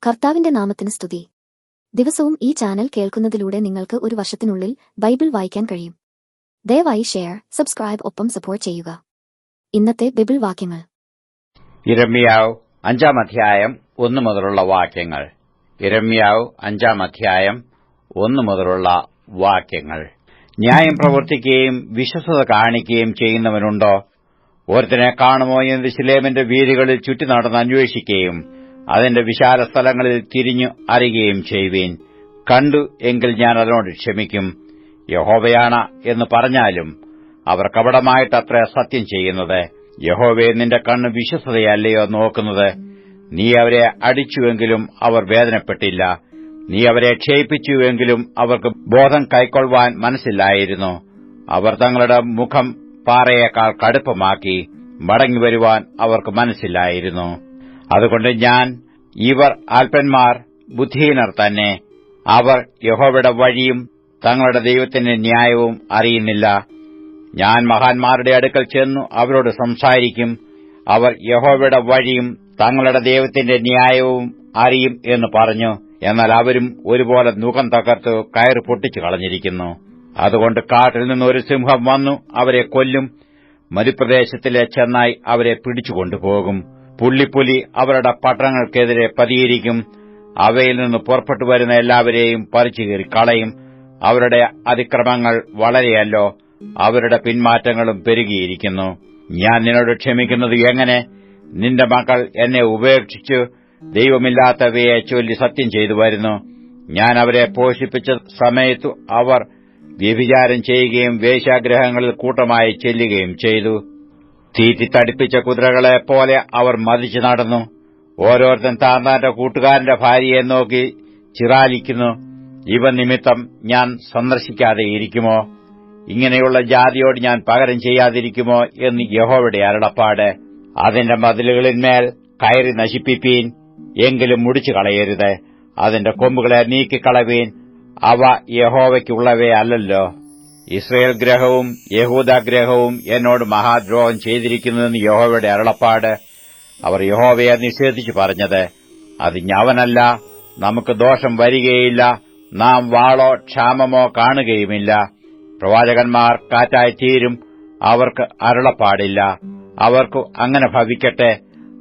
കർത്താവിന്റെ നാമത്തിന് സ്തുതി. ദിവസവും ഈ ചാനൽ കേൾക്കുന്നതിലൂടെ നിങ്ങൾക്ക് ഒരു വർഷത്തിനുള്ളിൽ ബൈബിൾ വായിക്കാൻ കഴിയും. ദയവായി ഷെയർ, സബ്സ്ക്രൈബ് ഒപ്പം സപ്പോർട്ട് ചെയ്യുക. ഇന്നത്തെ ബൈബിൾ വാക്യങ്ങൾ: യിരെമ്യാവ് 5-ാം അധ്യായം 1 മുതലുള്ള വാക്യങ്ങൾ. യിരെമ്യാവ് 5-ാം അധ്യായം 1 മുതലുള്ള വാക്യങ്ങൾ. ന്യായം പ്രവർത്തിക്കുകയും വിശ്വസ്തത കാണിക്കുകയും ചെയ്യുന്നവനുണ്ടോ? ഒരുത്തനെ കാണുമോ എന്ന് യെരൂശലേമിന്റെ വീഥികളിൽ ചുറ്റി നടന്ന് അന്വേഷിക്കുകയും അതിന്റെ വിശാല സ്ഥലങ്ങളിൽ തിരിഞ്ഞു അറിയുകയും ചെയ്യുവീൻ. കണ്ടു എങ്കിൽ ഞാൻ അതിനോട് ക്ഷമിക്കും. യഹോവയാണ് എന്ന് പറഞ്ഞാലും അവർ കപടമായിട്ടത്രേ സത്യം ചെയ്യുന്നത്. യഹോവേ, നിന്റെ കണ്ണ് വിശ്വസ്തതയല്ലയോ നോക്കുന്നത്? നീ അവരെ അടിച്ചുവെങ്കിലും അവർ വേദനപ്പെട്ടില്ല. നീ അവരെ ക്ഷയിപ്പിച്ചുവെങ്കിലും അവർക്ക് ബോധം കൈക്കൊള്ളുവാൻ മനസ്സില്ലായിരുന്നു. അവർ തങ്ങളുടെ മുഖം പാറയേക്കാൾ കടുപ്പമാക്കി, മടങ്ങിവരുവാൻ അവർക്ക് മനസ്സില്ലായിരുന്നു. അതുകൊണ്ട് ഇവർ അല്പന്മാർ, ബുദ്ധിഹീനർ തന്നെ. അവർ യഹോവയുടെ വഴിയും തങ്ങളുടെ ദൈവത്തിന്റെ ന്യായവും അറിയുന്നില്ല. ഞാൻ മഹാന്മാരുടെ അടുക്കൽ ചെന്നു അവരോട് സംസാരിക്കും. അവർ യഹോവയുടെ വഴിയും തങ്ങളുടെ ദൈവത്തിന്റെ ന്യായവും അറിയും എന്ന് പറഞ്ഞു. എന്നാൽ അവരും ഒരുപോലെ നുകം തകർത്തു കയറ് പൊട്ടിച്ചു കളഞ്ഞിരിക്കുന്നു. അതുകൊണ്ട് കാട്ടിൽ നിന്ന് ഒരു സിംഹം വന്നു അവരെ കൊല്ലും. മരുപ്രദേശത്തിലെ ചെന്നായി അവരെ പിടിച്ചുകൊണ്ടുപോകും. പുള്ളിപ്പുലി അവരുടെ പട്ടണങ്ങൾക്കെതിരെ പതിയിരിക്കും. അവയിൽ നിന്ന് പുറപ്പെട്ടു വരുന്ന എല്ലാവരെയും പറിച്ചു കീറി കളയും. അവരുടെ അതിക്രമങ്ങൾ വളരെയല്ലോ, അവരുടെ പിന്മാറ്റങ്ങളും പെരുകിയിരിക്കുന്നു. ഞാൻ നിന്നോട് ക്ഷമിക്കുന്നത് എങ്ങനെ? നിന്റെ മക്കൾ എന്നെ ഉപേക്ഷിച്ചു ദൈവമില്ലാത്തവയെ ചൊല്ലി സത്യം ചെയ്തു വരുന്നു. ഞാൻ അവരെ പോഷിപ്പിച്ച സമയത്തു അവർ വ്യഭിചാരം ചെയ്യുകയും വേശ്യാഗ്രഹങ്ങളിൽ കൂട്ടമായി ചെല്ലുകയും ചെയ്തു. തീറ്റി തടിപ്പിച്ച കുതിരകളെപ്പോലെ അവർ മതിച്ചു നടന്നു. ഓരോരുത്തൻ താന്റെ കൂട്ടുകാരന്റെ ഭാര്യയെ നോക്കി ചിറാലിക്കുന്നു. ഇവ നിമിത്തം ഞാൻ സന്ദർശിക്കാതെ ഇരിക്കുമോ? ഇങ്ങനെയുള്ള ജാതിയോട് ഞാൻ പകരം ചെയ്യാതിരിക്കുമോ എന്ന് യഹോവയുടെ അരുളപ്പാട്. അതിന്റെ മതിലുകളിന്മേൽ കയറി നശിപ്പിപ്പീൻ, എങ്കിലും മുടിച്ചു കളയരുത്. അതിന്റെ കൊമ്പുകളെ നീക്കിക്കളവീൻ, അവ യഹോവയ്ക്കുള്ളവയല്ലോ. ഇസ്രയേൽ ഗ്രഹവും യഹൂദാഗ്രഹവും എന്നോട് മഹാദ്രോഹം ചെയ്തിരിക്കുന്നുവെന്ന് യഹോവയുടെ അരുളപ്പാട്. അവർ യഹോവയെ നിഷേധിച്ചു പറഞ്ഞത്, അത് ഞവനല്ല, നമുക്ക് ദോഷം വരികയില്ല, നാം വാളോ ക്ഷാമമോ കാണുകയുമില്ല. പ്രവാചകന്മാർ കാറ്റായി തീരും, അവർക്ക് അരുളപ്പാടില്ല. അവർക്കു അങ്ങനെ ഭവിക്കട്ടെ.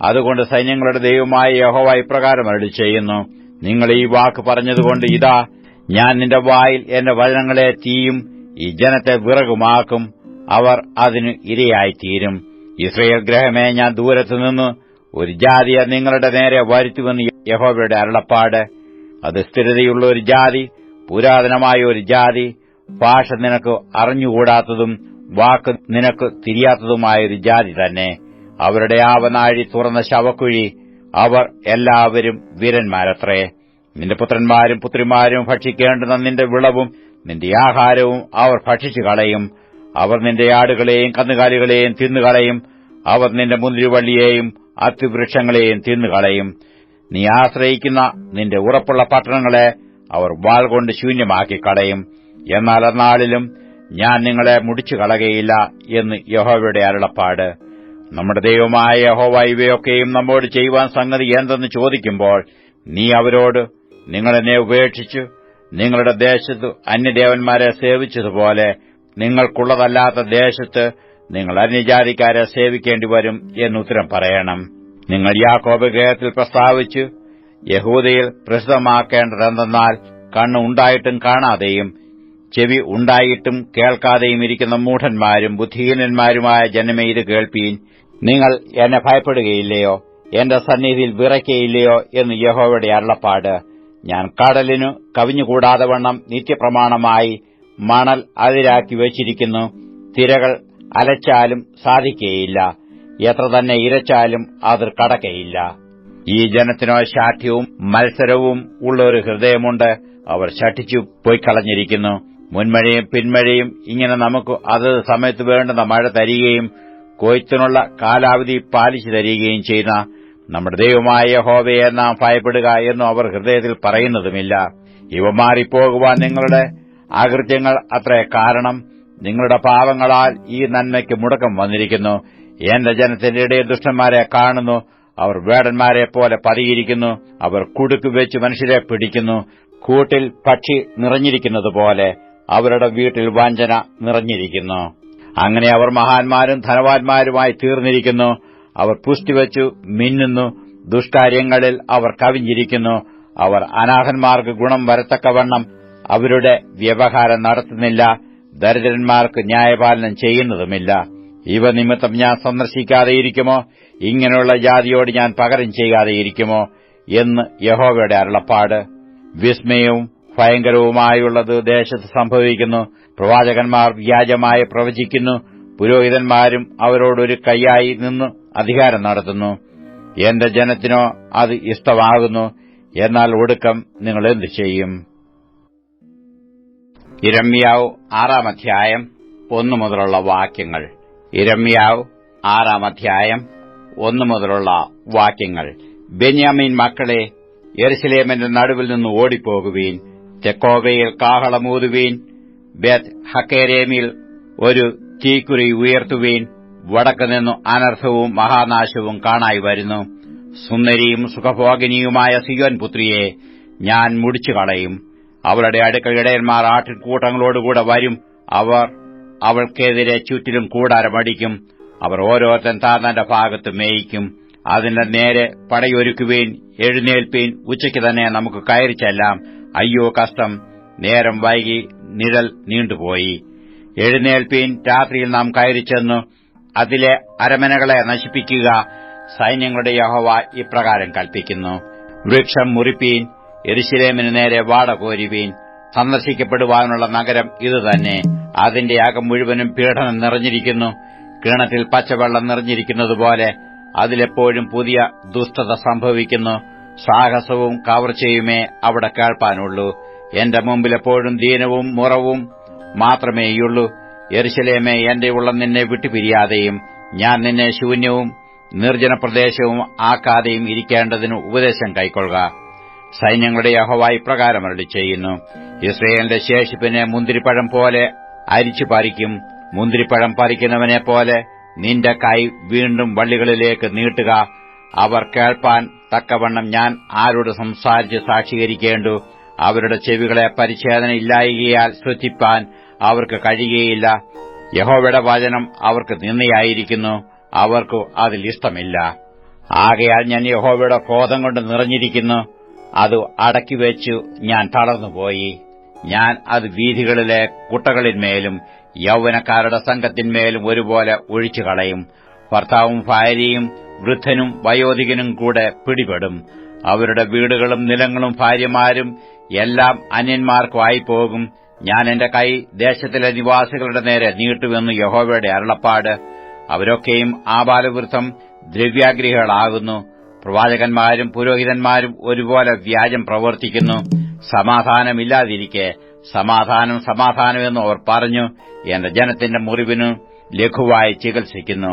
അതുകൊണ്ട് സൈന്യങ്ങളുടെ ദൈവമായ യഹോവ ഇപ്രകാരം അരുളി ചെയ്യുന്നു: നിങ്ങൾ ഈ വാക്ക് പറഞ്ഞതുകൊണ്ട് ഇതാ, ഞാൻ നിന്റെ വായിൽ എന്റെ വചനങ്ങളെ തീയും ഈ ജനത്തെ വിറകുമാക്കും. അവർ അതിന് ഇരയായിത്തീരും. ഇസ്രയേൽ ഗ്രഹമേ, ഞാൻ ദൂരത്തുനിന്ന് ഒരു ജാതിയെ നിങ്ങളുടെ നേരെ വരുത്തുമെന്ന് യഹോവയുടെ അരുളപ്പാട്. അത് സ്ഥിരതയുള്ള ഒരു ജാതി, പുരാതനമായ ഒരു ജാതി, ഭാഷ നിനക്ക് അറിഞ്ഞുകൂടാത്തതും വാക്ക് നിനക്ക് തിരിയാത്തതുമായൊരു ജാതി തന്നെ. അവരുടെ ആവനാഴി തുറന്ന ശവക്കുഴി. അവർ എല്ലാവരും വീരന്മാരത്രേ. നിന്റെ പുത്രന്മാരും പുത്രിമാരും ഭക്ഷിക്കേണ്ടുന്ന നിന്റെ വിളവും നിന്റെ ആഹാരവും അവർ ഭക്ഷിച്ചു കളയും. അവർ നിന്റെ ആടുകളെയും കന്നുകാലികളെയും തിന്നുകളയും. അവർ നിന്റെ മുന്തിരിവള്ളിയെയും അത്തിവൃക്ഷങ്ങളെയും തിന്നുകളയും. നീ ആശ്രയിക്കുന്ന നിന്റെ ഉറപ്പുള്ള പട്ടണങ്ങളെ അവർ വാൾ കൊണ്ട് ശൂന്യമാക്കി കളയും. എന്നാൽ അന്നാളിലും ഞാൻ നിങ്ങളെ മുടിച്ചു കളകയില്ല എന്ന് യഹോവയുടെ അരുളപ്പാട്. നമ്മുടെ ദൈവമായ യഹോവ ഇവയൊക്കെയും നമ്മോട് ചെയ്യുവാൻ സംഗതി എന്തെന്ന് ചോദിക്കുമ്പോൾ, നീ അവരോട്, നിങ്ങൾ എന്നെ ഉപേക്ഷിച്ചു നിങ്ങളുടെ ദേശത്ത് അന്യദേവന്മാരെ സേവിച്ചതുപോലെ നിങ്ങൾക്കുള്ളതല്ലാത്ത ദേശത്ത് നിങ്ങൾ അന്യജാതിക്കാരെ സേവിക്കേണ്ടി വരും എന്നുത്തരം പറയണം. നിങ്ങൾ യാക്കോബ് ഗൃഹത്തിൽ പ്രസ്താവിച്ചു യഹൂദയിൽ പ്രസിദ്ധമാക്കേണ്ടതെന്തെന്നാൽ, കണ്ണ് ഉണ്ടായിട്ടും കാണാതെയും ചെവി ഉണ്ടായിട്ടും കേൾക്കാതെയും ഇരിക്കുന്ന മൂഢന്മാരും ബുദ്ധിഹീനന്മാരുമായ ജനമേ, ഇത് കേൾപ്പീൻ. നിങ്ങൾ എന്നെ ഭയപ്പെടുകയില്ലയോ? എന്റെ സന്നിധിയിൽ വിറയ്ക്കയില്ലയോ എന്ന് യഹോവയുടെ അരുളപ്പാട്. ഞാൻ കടലിനു കവിഞ്ഞുകൂടാതെ വണ്ണം നിത്യപ്രമാണമായി മണൽ അതിരാക്കി വച്ചിരിക്കുന്നു. തിരകൾ അലച്ചാലും സാധിക്കുകയില്ല, എത്ര തന്നെ ഇരച്ചാലും അത് കടക്കയില്ല. ഈ ജനത്തിനോ ശാഠ്യവും മത്സരവും ഉള്ള ഒരു ഹൃദയമുണ്ട്. അവർ ശഠിച്ചു പോയിക്കളഞ്ഞിരിക്കുന്നു. മുൻമഴയും പിന്മഴയും ഇങ്ങനെ നമുക്ക് അതത് സമയത്ത് വേണ്ടുന്ന മഴ തരികയും കൊയ്ത്തിനുള്ള കാലാവധി പാലിച്ചു തരികയും ചെയ്യുന്ന നമ്മുടെ ദൈവമായ യഹോവയെ നാം ഭയപ്പെടുക എന്നും അവർ ഹൃദയത്തിൽ പറയുന്നതുമില്ല. ഇവ മാറിപ്പോകുവാൻ നിങ്ങളുടെ അകൃത്യങ്ങൾ അത്രേ കാരണം. നിങ്ങളുടെ പാവങ്ങളാൽ ഈ നന്മയ്ക്ക് മുടക്കം വന്നിരിക്കുന്നു. എന്റെ ജനത്തിന്റെ ഇടയിൽ ദുഷ്ടന്മാരെ കാണുന്നു. അവർ വേടന്മാരെപ്പോലെ പതിയിരിക്കുന്നു. അവർ കുടുക്ക് വെച്ച് മനുഷ്യരെ പിടിക്കുന്നു. കൂട്ടിൽ പക്ഷി നിറഞ്ഞിരിക്കുന്നതുപോലെ അവരുടെ വീട്ടിൽ വഞ്ചന നിറഞ്ഞിരിക്കുന്നു. അങ്ങനെ അവർ മഹാന്മാരും ധനവാന്മാരുമായി തീർന്നിരിക്കുന്നു. അവർ പുഷ്ടിവെച്ചു മിന്നുന്നു. ദുഷ്കാര്യങ്ങളിൽ അവർ കവിഞ്ഞിരിക്കുന്നു. അവർ അനാഥന്മാർക്ക് ഗുണം വരത്തക്കവണ്ണം അവരുടെ വ്യവഹാരം നടത്തുന്നില്ല. ദരിദ്രന്മാർക്ക് ന്യായപാലനം ചെയ്യുന്നതുമില്ല. ഇവ നിമിത്തം ഞാൻ സന്ദർശിക്കാതെയിരിക്കുമോ? ഇങ്ങനെയുള്ള ജാതിയോട് ഞാൻ പകരം ചെയ്യാതെയിരിക്കുമോ എന്ന് യഹോവയുടെ അരുളപ്പാട്. വിസ്മയവും ഭയങ്കരവുമായുള്ളത് ദേശത്ത് സംഭവിക്കുന്നു. പ്രവാചകന്മാർ വ്യാജമായി പ്രവചിക്കുന്നു. പുരോഹിതന്മാരും അവരോടൊരു കൈയായി നിന്ന് അധികാരം നടത്തുന്നു. എന്റെ ജനത്തിനോ അത് ഇഷ്ടമാകുന്നു. എന്നാൽ ഒടുക്കം നിങ്ങൾ എന്തു ചെയ്യും? യിരെമ്യാവ് 6-ാം അധ്യായം 1 മുതലുള്ള വാക്യങ്ങൾ. യിരെമ്യാവ് 6-ാം അധ്യായം 1 മുതലുള്ള വാക്യങ്ങൾ. ബെന്യാമീൻ മക്കളെ, യെരുശലേമിന്റെ നടുവിൽ നിന്ന് ഓടിപ്പോകുവീൻ. തെക്കോവയിൽ കാഹളമൂതുവീൻ. ബേത്ത് ഹക്കേരേമിൽ ഒരു തീക്കുറി ഉയർത്തുവീൻ. വടക്കുനിന്നു അനർത്ഥവും മഹാനാശവും കാണായി വരുന്നു. സുന്ദരിയും സുഖഭോഗിനിയുമായ സിയോൻ പുത്രിയെ ഞാൻ മുടിച്ചുകളയും. അവളുടെ അടുക്കൽ ഇടയന്മാർ ആട്ടിൻകൂട്ടങ്ങളോടുകൂടെ വരും. അവർ അവൾക്കെതിരെ ചുറ്റിലും കൂടാരമടിക്കും. അവർ ഓരോരുത്തൻ താന്റെ ഭാഗത്ത് മേയിക്കും. അതിന്റെ നേരെ പടയൊരുക്കുവീൻ. എഴുന്നേൽപ്പീൻ, ഉച്ചയ്ക്ക് തന്നെ നമുക്ക് കയറി ചെല്ലാം. അയ്യോ കഷ്ടം, നേരം വൈകി, നിഴൽ നീണ്ടുപോയി. എഴുന്നേൽപ്പീൻ, രാത്രിയിൽ നാം കയറിച്ചെന്നു അതിലെ അരമനകളെ നശിപ്പിക്കുക. സൈന്യങ്ങളുടെ യഹോവ ഇപ്രകാരം കൽപ്പിക്കുന്നു. വൃക്ഷം മുറിപ്പീൻ, യെരുശലേമിന് നേരെ വാട കോരുവീൻ. സന്ദർശിക്കപ്പെടുവാനുള്ള നഗരം ഇതുതന്നെ. അതിന്റെ അകം മുഴുവനും പീഡനം നിറഞ്ഞിരിക്കുന്നു. കിണറ്റിൽ പച്ചവെള്ളം നിറഞ്ഞിരിക്കുന്നതുപോലെ അതിലെപ്പോഴും പുതിയ ദുഷ്ടത സംഭവിക്കുന്നു. സാഹസവും കവർച്ചയുമേ അവിടെ കേൾപ്പാനുള്ളൂ. എന്റെ മുമ്പിലെപ്പോഴും ദീനവും മുറവും മാത്രമേയുള്ളൂ. യെരുശലേമേ, എന്റെ ഉള്ളം നിന്നെ വിട്ടുപിരിയാതെയും ഞാൻ നിന്നെ ശൂന്യവും നിർജ്ജനപ്രദേശവും ആക്കാതെയും ഇരിക്കേണ്ടതിന് ഉപദേശം കൈക്കൊള്ളുക. സൈന്യങ്ങളുടെ യഹോവ ഇപ്രകാരം അരുളിച്ചെയ്യുന്നു. യിസ്രായേലിന്റെ ശേഷിപ്പിനെ മുന്തിരിപ്പഴം പോലെ അരിച്ചു പറിക്കും. മുന്തിരിപ്പഴം പറിക്കുന്നവനെപ്പോലെ നിന്റെ കൈ വീണ്ടും വള്ളികളിലേക്ക് നീട്ടുക. അവർ കേൾപ്പാൻ തക്കവണ്ണം ഞാൻ ആരോട് സംസാരിച്ച് സാക്ഷീകരിക്കേണ്ടു? അവരുടെ ചെവികളെ പരിച്ഛേദന ഇല്ലായികയാൽ ശ്രദ്ധിപ്പാൻ അവർക്ക് കഴിയുകയില്ല. യഹോവയുടെ വചനം അവർക്ക് നിന്ദയായിരിക്കുന്നു. അവർക്കു അതിൽ ഇഷ്ടമില്ല. ആകയാൽ ഞാൻ യഹോവയുടെ ക്രോധം കൊണ്ട് നിറഞ്ഞിരിക്കുന്നു. അത് അടക്കിവെച്ചു ഞാൻ തളർന്നുപോയി. ഞാൻ അത് വീഥികളിലെ കുട്ടകളിന്മേലും യൗവനക്കാരുടെ സംഘത്തിന്മേലും ഒരുപോലെ ഒഴിച്ചുകളയും. ഭർത്താവും ഭാര്യയും വൃദ്ധനും വയോധികനും കൂടെ പിടിപെടും. അവരുടെ വീടുകളും നിലങ്ങളും ഭാര്യമാരും എല്ലാം അന്യന്മാർക്കുമായി പോകും. ഞാൻ എന്റെ കൈ ദേശത്തിലെ നിവാസികളുടെ നേരെ നീട്ടുമെന്ന് യഹോവയുടെ അരുളപ്പാട്. അവരൊക്കെയും ആബാലവൃദ്ധം ദ്രവ്യാഗ്രഹികളാകുന്നു. പ്രവാചകന്മാരും പുരോഹിതന്മാരും ഒരുപോലെ വ്യാജം പ്രവർത്തിക്കുന്നു. സമാധാനമില്ലാതിരിക്കെ സമാധാനം സമാധാനമെന്ന് അവർ പറഞ്ഞു. എന്റെ ജനത്തിന്റെ മുറിവിനു ലഘുവായി ചികിത്സിക്കുന്നു.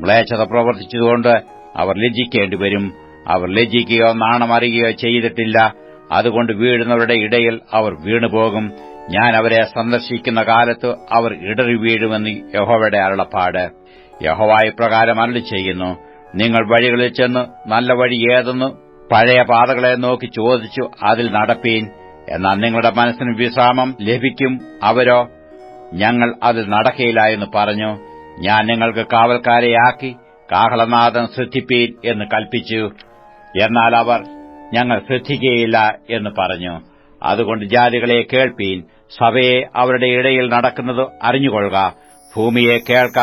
മ്ലേച്ഛത പ്രവർത്തിച്ചതുകൊണ്ട് അവർ ലജ്ജിക്കേണ്ടിവരും. അവർ ലജ്ജിക്കുകയോ നാണമറിയുകയോ ചെയ്തിട്ടില്ല. അതുകൊണ്ട് വീഴുന്നവരുടെ ഇടയിൽ അവർ വീണുപോകും. ഞാൻ അവരെ സന്ദർശിക്കുന്ന കാലത്ത് അവർ ഇടറി വീഴുമെന്ന് യഹോവയുടെ അരുളപ്പാട്. യഹോവ ഇപ്രകാരം അരുളിച്ചെയ്യുന്നു. നിങ്ങൾ വഴികളിൽ ചെന്ന് നല്ല വഴി ഏതെന്ന് പഴയ പാതകളെ നോക്കി ചോദിച്ചു അതിൽ നടപ്പീൻ. എന്നാൽ നിങ്ങളുടെ മനസ്സിന് വിശ്രാമം ലഭിക്കും. അവരോ ഞങ്ങൾ അതിൽ നടക്കയില്ല എന്ന് പറഞ്ഞു. ഞാൻ നിങ്ങൾക്ക് കാവൽക്കാരെയാക്കി കാഹളനാദം ശ്രദ്ധിപ്പീൻ എന്ന് കൽപ്പിച്ചു. എന്നാൽ അവർ ഞങ്ങൾ ശ്രദ്ധിക്കുകയില്ല എന്ന് പറഞ്ഞു. അതുകൊണ്ട് ജാതികളെ കേൾപ്പീൻ, സഭയെ അവരുടെ ഇടയിൽ നടക്കുന്നത് അറിഞ്ഞുകൊള്ളുക. ഭൂമിയെ കേൾക്ക.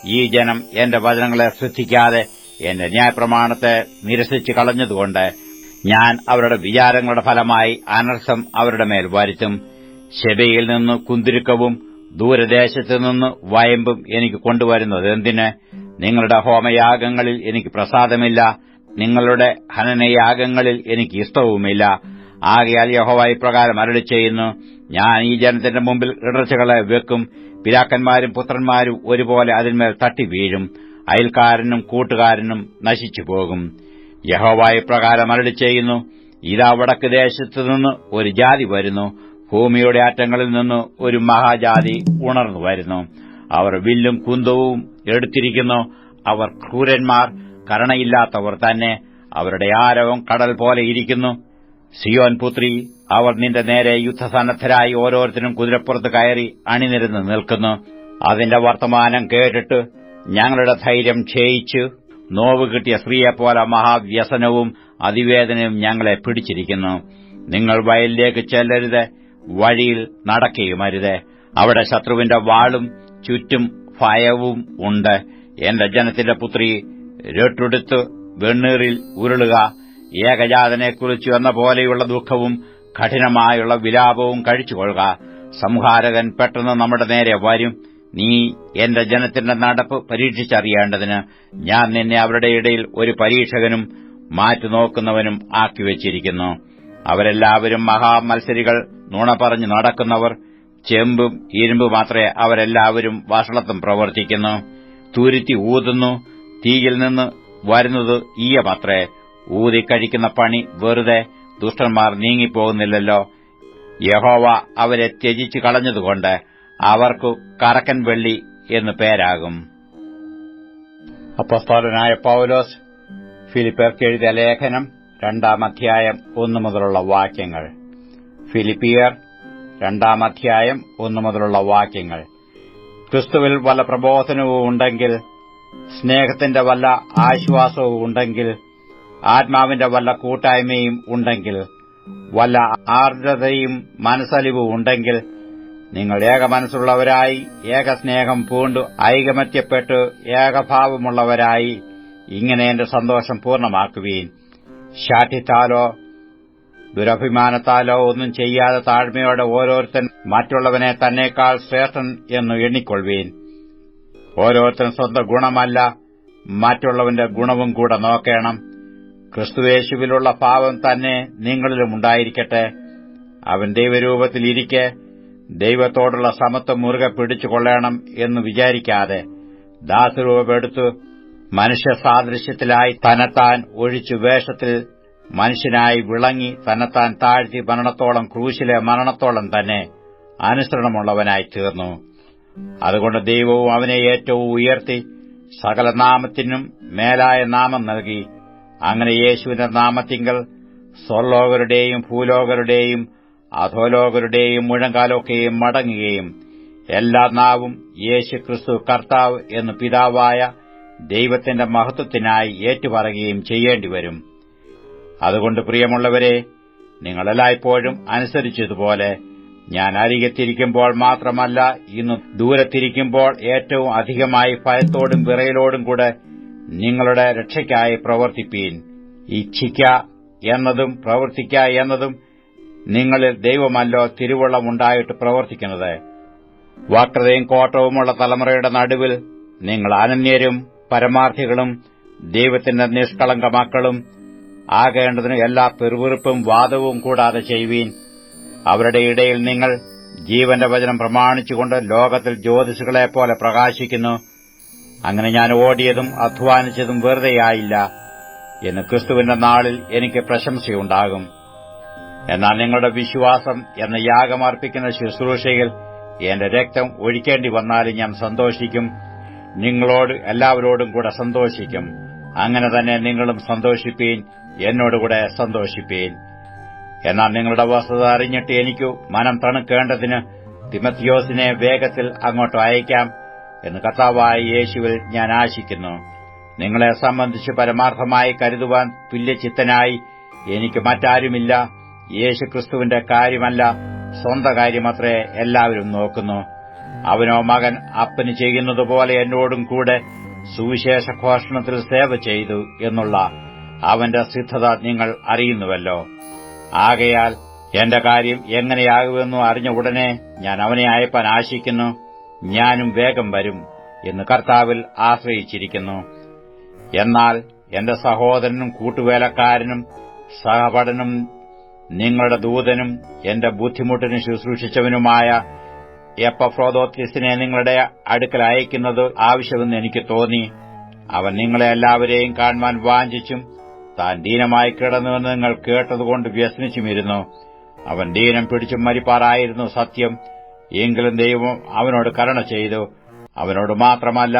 ഈ ജനം എന്റെ വചനങ്ങളെ ശ്രദ്ധിക്കാതെ എന്റെ ന്യായപ്രമാണത്തെ നിരസിച്ചു കളഞ്ഞതുകൊണ്ട് ഞാൻ അവരുടെ വിചാരങ്ങളുടെ ഫലമായി അനർത്ഥം അവരുടെ മേൽ വരുത്തും. ശെബയിൽ നിന്ന് കുന്തിരുക്കവും ദൂരദേശത്തുനിന്ന് വയമ്പും എനിക്ക് കൊണ്ടുവരുന്നത് എന്തിന്? നിങ്ങളുടെ ഹോമയാഗങ്ങളിൽ എനിക്ക് പ്രസാദമില്ല. നിങ്ങളുടെ ഹനനയാഗങ്ങളിൽ എനിക്ക് ഇഷ്ടവുമില്ല. ആകയാൽ യഹോവ ഇപ്രകാരം അരുളിച്ചെയ്യുന്നു. ഞാൻ ഈ ജനത്തിന്റെ മുമ്പിൽ ഇടർച്ചകളെ വെക്കും. പിതാക്കന്മാരും പുത്രന്മാരും ഒരുപോലെ അതിന്മേൽ തട്ടി വീഴും. അയൽക്കാരനും കൂട്ടുകാരനും നശിച്ചുപോകും. യഹോവ ഇപ്രകാരം അരുളിച്ചെയ്യുന്നു. ഇതാ വടക്ക് ദേശത്തുനിന്ന് ഒരു ജാതി വരുന്നു. ഭൂമിയുടെ അറ്റങ്ങളിൽ നിന്ന് ഒരു മഹാജാതി ഉണർന്നു വരുന്നു. അവർ വില്ലും കുന്തവും എടുത്തിരിക്കുന്നു. അവർ ക്രൂരന്മാർ. കരുണയില്ലാത്തവർ തന്നെ. അവരുടെ ആരവം കടൽ പോലെ ഇരിക്കുന്നു. സിയോൻ പുത്രി, അവർ നിന്റെ നേരെ യുദ്ധസന്നദ്ധരായി ഓരോരുത്തരും കുതിരപ്പുറത്ത് കയറി അണിനിരന്ന് നിൽക്കുന്നു. അതിന്റെ വർത്തമാനം കേട്ടിട്ട് ഞങ്ങളുടെ ധൈര്യം ക്ഷയിച്ചു. നോവ് കിട്ടിയ സ്ത്രീയെപ്പോലെ മഹാവ്യസനവും അതിവേദനയും ഞങ്ങളെ പിടിച്ചിരിക്കുന്നു. നിങ്ങൾ വയലിലേക്ക് ചെല്ലരുത്, വഴിയിൽ നടക്കുകയുമരുത്. അവിടെ ശത്രുവിന്റെ വാളും ചുറ്റും ഭയവും ഉണ്ട്. എന്റെ ജനത്തിന്റെ പുത്രി, രട്ടുടുത്ത് വെണ്ണീറിൽ ഉരുളുക. ഏകജാതനെക്കുറിച്ചു എന്ന പോലെയുള്ള ദുഃഖവും കഠിനമായുള്ള വിലാപവും കഴിച്ചുകൊള്ളുക. സംഹാരകൻ പെട്ടെന്ന് നമ്മുടെ നേരെ വരും. നീ എന്റെ ജനത്തിന്റെ നടപ്പ് പരീക്ഷിച്ചറിയേണ്ടതിന് ഞാൻ നിന്നെ അവരുടെ ഇടയിൽ ഒരു പരീക്ഷകനും മാറ്റുനോക്കുന്നവനും ആക്കിവെച്ചിരിക്കുന്നു. അവരെല്ലാവരും മഹാമത്സരികൾ, നുണ പറഞ്ഞു നടക്കുന്നവർ. ചെമ്പും ഇരുമ്പും മാത്രമേ അവരെല്ലാവരും വഷളത്തും പ്രവർത്തിക്കുന്നു. തുരുത്തി ഊതുന്നു. തീയിൽ നിന്ന് വരുന്നത് ഈയമത്രേ. ഊതിക്കഴിക്കുന്ന പണി വെറുതെ. ദുഷ്ടന്മാർ നീങ്ങിപ്പോകുന്നില്ലല്ലോ. യഹോവ അവരെ ത്യജിച്ചു കളഞ്ഞതുകൊണ്ട് അവർക്കു കറക്കൻ വെള്ളി എന്നു പേരാകും. അപ്പോസ്തലനായ പൗലോസ് ഫിലിപ്പിയർക്ക് എഴുതിയ ലേഖനം 2-ാം അധ്യായം 1 മുതലുള്ള വാക്യങ്ങൾ. ഫിലിപ്പിയർ 2-ാം അധ്യായം 1 മുതലുള്ള വാക്യങ്ങൾ. ക്രിസ്തുവിൽ വല്ല പ്രബോധനവും ഉണ്ടെങ്കിൽ, സ്നേഹത്തിന്റെ വല്ല ആശ്വാസവും ഉണ്ടെങ്കിൽ, ആത്മാവിന്റെ വല്ല കൂട്ടായ്മയും ഉണ്ടെങ്കിൽ, വല്ല ആർദ്രതയും മനസ്സലിവും ഉണ്ടെങ്കിൽ, നിങ്ങൾ ഏകമനസ്സുള്ളവരായി ഏകസ്നേഹം പൂണ്ടു ഐകമത്യപ്പെട്ട് ഏകഭാവമുള്ളവരായി ഇങ്ങനെ എന്റെ സന്തോഷം പൂർണ്ണമാക്കുവീൻ. ശാഠ്യത്താലോ ദുരഭിമാനത്താലോ ഒന്നും ചെയ്യാതെ താഴ്മയോടെ ഓരോരുത്തൻ മറ്റുള്ളവനെ തന്നേക്കാൾ ശ്രേഷ്ഠൻ എന്ന് എണ്ണിക്കൊള്ളുവീൻ. ഓരോരുത്തൻ സ്വന്തം ഗുണമല്ല, മറ്റുള്ളവന്റെ ഗുണവും കൂടെ നോക്കണം. ക്രിസ്തുയേശുവിലുള്ള ഭാവം തന്നെ നിങ്ങളിലും ഉണ്ടായിരിക്കട്ടെ. അവൻ ദൈവരൂപത്തിലിരിക്കെ ദൈവത്തോടുള്ള സമത്വം മുറുകെ പിടിച്ചുകൊള്ളണം എന്ന് വിചാരിക്കാതെ ദാസരൂപമെടുത്തു മനുഷ്യ സാദൃശ്യത്തിലായി തന്നെത്താൻ ഒഴിച്ചു വേഷത്തിൽ മനുഷ്യനായി വിളങ്ങി തന്നെത്താൻ താഴ്ത്തി മരണത്തോളം, ക്രൂശിലെ മരണത്തോളം തന്നെ അനുസരണമുള്ളവനായി തീർന്നു. അതുകൊണ്ട് ദൈവവും അവനെ ഏറ്റവും ഉയർത്തി സകല നാമത്തിനും മേലായ നാമം നൽകി. അങ്ങനെ യേശുവിന്റെ നാമത്തിങ്കൽ സ്വർലോകരുടെയും ഭൂലോകരുടെയും അധോലോകരുടെയും മുഴങ്കാലൊക്കെയും മടങ്ങുകയും എല്ലാ നാവും യേശുക്രിസ്തു കർത്താവ് എന്ന് പിതാവായ ദൈവത്തിന്റെ മഹത്വത്തിനായി ഏറ്റുപറയുകയും ചെയ്യേണ്ടിവരും. അതുകൊണ്ട് പ്രിയമുള്ളവരെ, നിങ്ങളെല്ലായ്പ്പോഴും അനുസരിച്ചതുപോലെ ഞാൻ അരികത്തിരിക്കുമ്പോൾ മാത്രമല്ല, ഇന്ന് ദൂരത്തിരിക്കുമ്പോൾ ഏറ്റവും അധികമായി ഭയത്തോടും വിറയലോടും കൂടെ നിങ്ങളുടെ രക്ഷയ്ക്കായി പ്രവർത്തിപ്പീൻ. ഇച്ഛിക്ക എന്നതും പ്രവർത്തിക്ക എന്നതും നിങ്ങളിൽ ദൈവമല്ലോ തിരുവുള്ളമുണ്ടായിട്ട് പ്രവർത്തിക്കുന്നത്. വക്രതയും കോട്ടവുമുള്ള തലമുറയുടെ നടുവിൽ നിങ്ങൾ അനന്യരും പരമാർത്ഥികളും ദൈവത്തിന്റെ നിഷ്കളങ്ക മക്കളും ആകേണ്ടതിന് എല്ലാ പെറുവിറുപ്പും വാദവും കൂടാതെ ചെയ്യുവീൻ. അവരുടെ ഇടയിൽ നിങ്ങൾ ജീവന്റെ വചനം പ്രമാണിച്ചുകൊണ്ട് ലോകത്തിൽ ജ്യോതിസുകളെപ്പോലെ പ്രകാശിക്കുന്നു. അങ്ങനെ ഞാൻ ഓടിയതും അധ്വാനിച്ചതും വെറുതെയായില്ല എന്ന് ക്രിസ്തുവിന്റെ നാളിൽ എനിക്ക് പ്രശംസയുണ്ടാകും. എന്നാൽ നിങ്ങളുടെ വിശ്വാസം എന്ന യാഗമർപ്പിക്കുന്ന ശുശ്രൂഷയിൽ എന്റെ രക്തം ഒഴിക്കേണ്ടി വന്നാലും ഞാൻ സന്തോഷിക്കും. നിങ്ങളോട് എല്ലാവരോടും കൂടെ സന്തോഷിക്കും. അങ്ങനെ തന്നെ നിങ്ങളും സന്തോഷിപ്പീൻ, എന്നോടുകൂടെ സന്തോഷിപ്പീൻ. എന്നാൽ നിങ്ങളുടെ വസ്തുത അറിഞ്ഞിട്ട് എനിക്കു മനം തണുക്കേണ്ടതിന് തിമത്തിയോസിനെ വേഗത്തിൽ അങ്ങോട്ട് അയക്കാം എന്ന് കർത്താവായ യേശുവിൽ ഞാൻ ആശിക്കുന്നു. നിങ്ങളെ സംബന്ധിച്ച് പരമാർത്ഥമായി കരുതുവാൻ തുല്യചിത്തനായി എനിക്ക് മറ്റാരുമില്ല. യേശുക്രിസ്തുവിന്റെ കാര്യമല്ല, സ്വന്തം കാര്യമത്രേ എല്ലാവരും നോക്കുന്നു. അവനോ മകൻ അപ്പന് ചെയ്യുന്നതുപോലെ എന്നോടും കൂടെ സുവിശേഷ ഘോഷണത്തിൽ സേവ ചെയ്തു എന്നുള്ള അവന്റെ സിദ്ധത നിങ്ങൾ അറിയുന്നുവല്ലോ. ആകയാൽ എന്റെ കാര്യം എങ്ങനെയാകുമെന്നു അറിഞ്ഞ ഉടനെ ഞാൻ അവനെ അയപ്പാൻ ആശിക്കുന്നു. ഞാനും വേഗം വരും എന്ന് കർത്താവിൽ ആശ്രയിച്ചിരിക്കുന്നു. എന്നാൽ എന്റെ സഹോദരനും കൂട്ടുവേലക്കാരനും സഹപഠനും നിങ്ങളുടെ ദൂതനും എന്റെ ബുദ്ധിമുട്ടിന് ശുശ്രൂഷിച്ചവനുമായ എപ്പഫ്രോദോത്തിസിനെ നിങ്ങളുടെ അടുക്കൽ അയക്കുന്നത് ആവശ്യമെന്ന് എനിക്ക് തോന്നി. അവൻ നിങ്ങളെ എല്ലാവരെയും കാണുവാൻ വാഞ്ചിച്ചും താൻ ദീനമായി കിടന്നുവെന്ന് നിങ്ങൾ കേട്ടതുകൊണ്ട് വ്യസനിച്ചുമിരുന്നു. അവൻ ദീനം പിടിച്ചും മരിപ്പാറായിരുന്നു സത്യം. എങ്കിലും ദൈവം അവനോട് കരുണ ചെയ്തു. അവനോട് മാത്രമല്ല,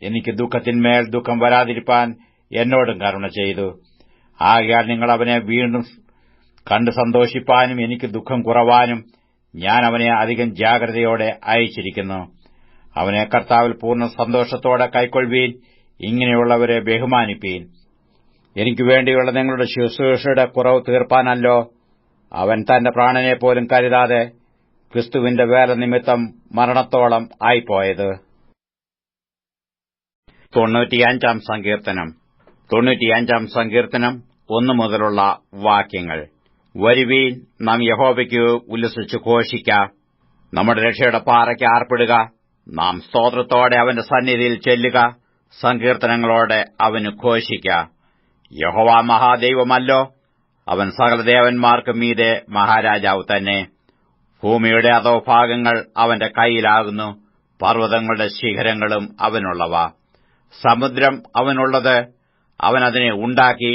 എനിക്ക് ദുഃഖത്തിന്മേൽ ദുഃഖം വരാതിരിപ്പാൻ എന്നോടും കരുണ ചെയ്തു. ആകയാൽ നിങ്ങൾ അവനെ വീണ്ടും കണ്ടു സന്തോഷിപ്പാനും എനിക്ക് ദുഃഖം കുറവാനും ഞാൻ അവനെ അധികം ജാഗ്രതയോടെ അയച്ചിരിക്കുന്നു. അവനെ കർത്താവിൽ പൂർണ്ണ സന്തോഷത്തോടെ കൈക്കൊള്ളുവീൻ. ഇങ്ങനെയുള്ളവരെ ബഹുമാനിപ്പീൻ. എനിക്ക് വേണ്ടിയുള്ള നിങ്ങളുടെ ശുശ്രൂഷയുടെ കുറവ് തീർപ്പാനല്ലോ അവൻ തന്റെ പ്രാണനെപ്പോലും കരുതാതെ ക്രിസ്തുവിന്റെ വേല നിമിത്തം മരണത്തോളം ആയിപ്പോയത്. 95-ാം സങ്കീർത്തനം. 95-ാം സങ്കീർത്തനം 1 മുതലുള്ള വാക്യങ്ങൾ. വരുവീൻ, നാം യഹോവയ്ക്ക് ഉല്ലസിച്ചു ഘോഷിക്കാം. നമ്മുടെ രക്ഷയുടെ പാറയ്ക്ക് ആർപ്പിടുക. നാം സ്തോത്രത്തോടെ അവന്റെ സന്നിധിയിൽ ചെല്ലുക. സങ്കീർത്തനങ്ങളോടെ അവന് ഘോഷിക്ക. യഹോവ മഹാദൈവമല്ലോ, അവൻ സകലദേവന്മാർക്കും മീതെ മഹാരാജാവ് തന്നെ. ഭൂമിയുടെ അധോഭാഗങ്ങൾ അവന്റെ കൈയിലാകുന്നു, പർവ്വതങ്ങളുടെ ശിഖരങ്ങളും അവനുള്ളവ. സമുദ്രം അവനുള്ളത്, അവനതിനെ ഉണ്ടാക്കി.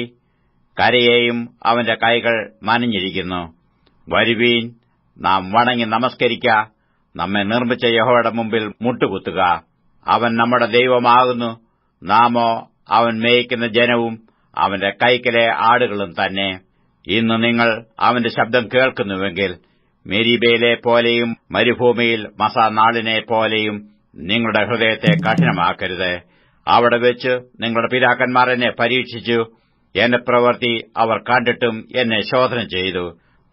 കരയെയും അവന്റെ കൈകൾ മനഞ്ഞിരിക്കുന്നു. വരുവീൻ, നാം വണങ്ങി നമസ്കരിക്ക. നമ്മെ നിർമ്മിച്ച യഹോവയുടെ മുമ്പിൽ മുട്ടുകുത്തുക. അവൻ നമ്മുടെ ദൈവമാകുന്നു, നാമോ അവൻ മേയ്ക്കുന്ന ജനവും അവന്റെ കൈക്കലെ ആടുകളും തന്നെ. ഇന്ന് നിങ്ങൾ അവന്റെ ശബ്ദം കേൾക്കുന്നുവെങ്കിൽ മെരീബയിലെ പോലെയും മരുഭൂമിയിൽ മസാ നാളിനെ പോലെയും നിങ്ങളുടെ ഹൃദയത്തെ കഠിനമാക്കരുത്. അവിടെ വെച്ച് നിങ്ങളുടെ പിതാക്കന്മാർ എന്നെ പരീക്ഷിച്ചു. എന്റെ പ്രവൃത്തി അവർ കണ്ടിട്ടും എന്നെ ശോധന ചെയ്തു.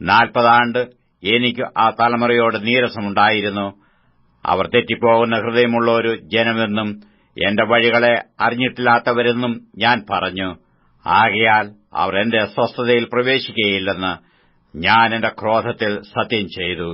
40 ആണ്ട് എനിക്ക് ആ തലമുറയോട് നീരസമുണ്ടായിരുന്നു. അവർ തെറ്റിപ്പോകുന്ന ഹൃദയമുള്ള ഒരു ജനമെന്നും എന്റെ വഴികളെ അറിഞ്ഞിട്ടില്ലാത്തവരെന്നും ഞാൻ പറഞ്ഞു. ആകയാൽ അവർ എന്റെ സ്വസ്ഥതയിൽ പ്രവേശിക്കുകയില്ലെന്ന് ഞാൻ എന്റെ ക്രോധത്തിൽ സത്യം ചെയ്തു.